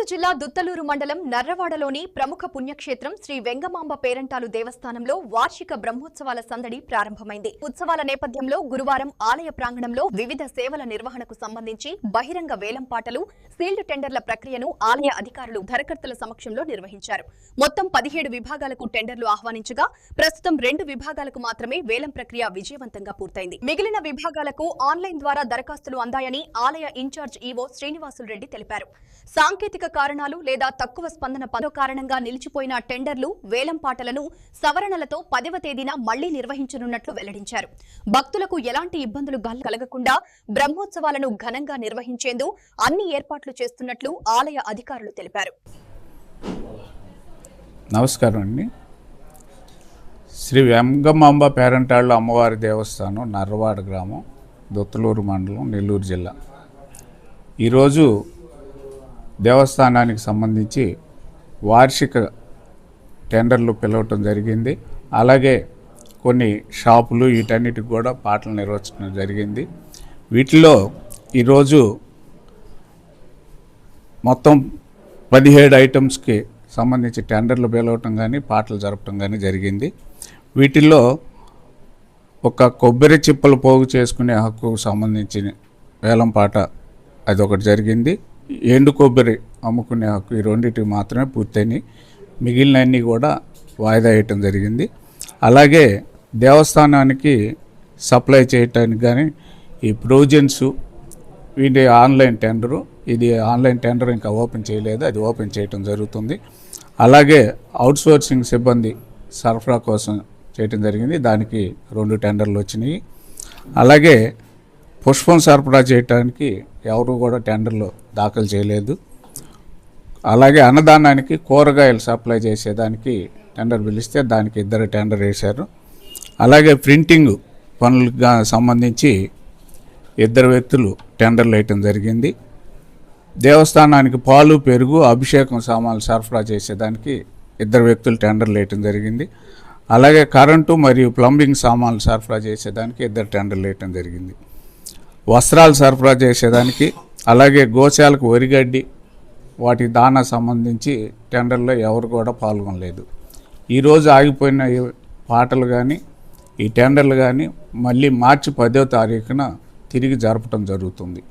నెల్లూరు జిల్లా దుత్తలూరు మండలం నర్రవాడలోని ప్రముఖ పుణ్యక్షేత్రం శ్రీ వెంగమాంబ పేరంటాలు దేవస్థానంలో వార్షిక బ్రహ్మోత్సవాల సందడి ప్రారంభమైంది. ఉత్సవాల నేపథ్యంలో గురువారం ఆలయ ప్రాంగణంలో వివిధ సేవల నిర్వహణకు సంబంధించి బహిరంగ వేలంపాటలు, సీల్డ్ టెండర్ల ప్రక్రియను ఆలయ అధికారులు ధరకర్తల సమక్షంలో నిర్వహించారు. మొత్తం 17 విభాగాలకు టెండర్లు ఆహ్వానించగా ప్రస్తుతం 2 విభాగాలకు మాత్రమే వేలం ప్రక్రియ విజయవంతంగా పూర్తయింది. మిగిలిన విభాగాలకు ఆన్లైన్ ద్వారా దరఖాస్తులు అందాయని ఆలయ ఇన్ఛార్జ్ ఈవో శ్రీనివాసులు రెడ్డి తెలిపారు. సాంకేతిక కారణాలు లేదా తక్కువ స్పందన కారణంగా నిలిచిపోయిన టెండర్లు, వేలంపాటలను సవరణలతో 10వ తేదీన మళ్లీ నిర్వహించనున్నట్లు వెల్లడించారు. భక్తులకు ఎలాంటి ఇబ్బందులు కలగకుండా బ్రహ్మోత్సవాలను ఘనంగా నిర్వహించేందుకు అన్ని ఏర్పాట్లు చేస్తున్నట్లు ఆలయ అధికారులు తెలిపారు. నమస్కారం అండి. శ్రీ వెంగమాంబ పేరంటాళ్ళ అమ్మవారి దేవస్థానం, నర్రవాడ గ్రామం, దుత్తలూరు మండలం, నెల్లూరు జిల్లా. ఈరోజు దేవస్థానానికి సంబంధించి వార్షిక టెండర్లు పిలవటం జరిగింది. అలాగే కొన్ని షాపులు వీటన్నిటికి కూడా పాటలు నిర్వహించడం జరిగింది. వీటిలో ఈరోజు మొత్తం 17 ఐటమ్స్కి సంబంధించి టెండర్లు పిలవటం కానీ పాటలు జరపటం కానీ జరిగింది. వీటిల్లో ఒక కొబ్బరి చిప్పలు పోగు చేసుకునే హక్కుకు సంబంధించిన వేలంపాట అదొకటి జరిగింది. ఎండు కొబ్బరి అమ్ముకునే హక్కు, ఈ రెండింటికి మాత్రమే పూర్తయినాయి. మిగిలినన్నీ కూడా వాయిదా వేయటం జరిగింది. అలాగే దేవస్థానానికి సప్లై చేయటానికి కానీ ఈ ప్రొవిజన్స్, వీటి ఆన్లైన్ టెండరు, ఇది ఆన్లైన్ టెండర్ ఇంకా ఓపెన్ చేయలేదు, అది ఓపెన్ చేయటం జరుగుతుంది. అలాగే అవుట్సోర్సింగ్ సిబ్బంది సరఫరా కోసం చేయటం జరిగింది, దానికి 2 టెండర్లు వచ్చినాయి. అలాగే పుష్పం సరఫరా చేయడానికి ఎవరు కూడా టెండర్లు దాఖలు చేయలేదు. అలాగే అన్నదానానికి కూరగాయలు సప్లై చేసేదానికి టెండర్ పిలిస్తే దానికి 2 టెండర్ వేశారు. అలాగే ప్రింటింగ్ పనులకు సంబంధించి 2 వ్యక్తులు టెండర్లు వేయటం జరిగింది. దేవస్థానానికి పాలు, పెరుగు, అభిషేకం సామాన్లు సరఫరా చేసేదానికి 2 వ్యక్తులు టెండర్లు వేయటం జరిగింది. అలాగే కరెంటు మరియు ప్లంబింగ్ సామాన్లు సరఫరా చేసేదానికి 2 టెండర్లు వేయటం జరిగింది. వస్త్రాలు సరఫరా చేసేదానికి, అలాగే గోశాలకు వరిగడ్డి, వాటి దానా సంబంధించి టెండర్లో ఎవరు కూడా పాల్గొనలేదు. ఈరోజు ఆగిపోయిన ఈ పాటలు కానీ ఈ టెండర్లు కానీ మళ్ళీ మార్చి 10వ తారీఖున తిరిగి జరపడం జరుగుతుంది.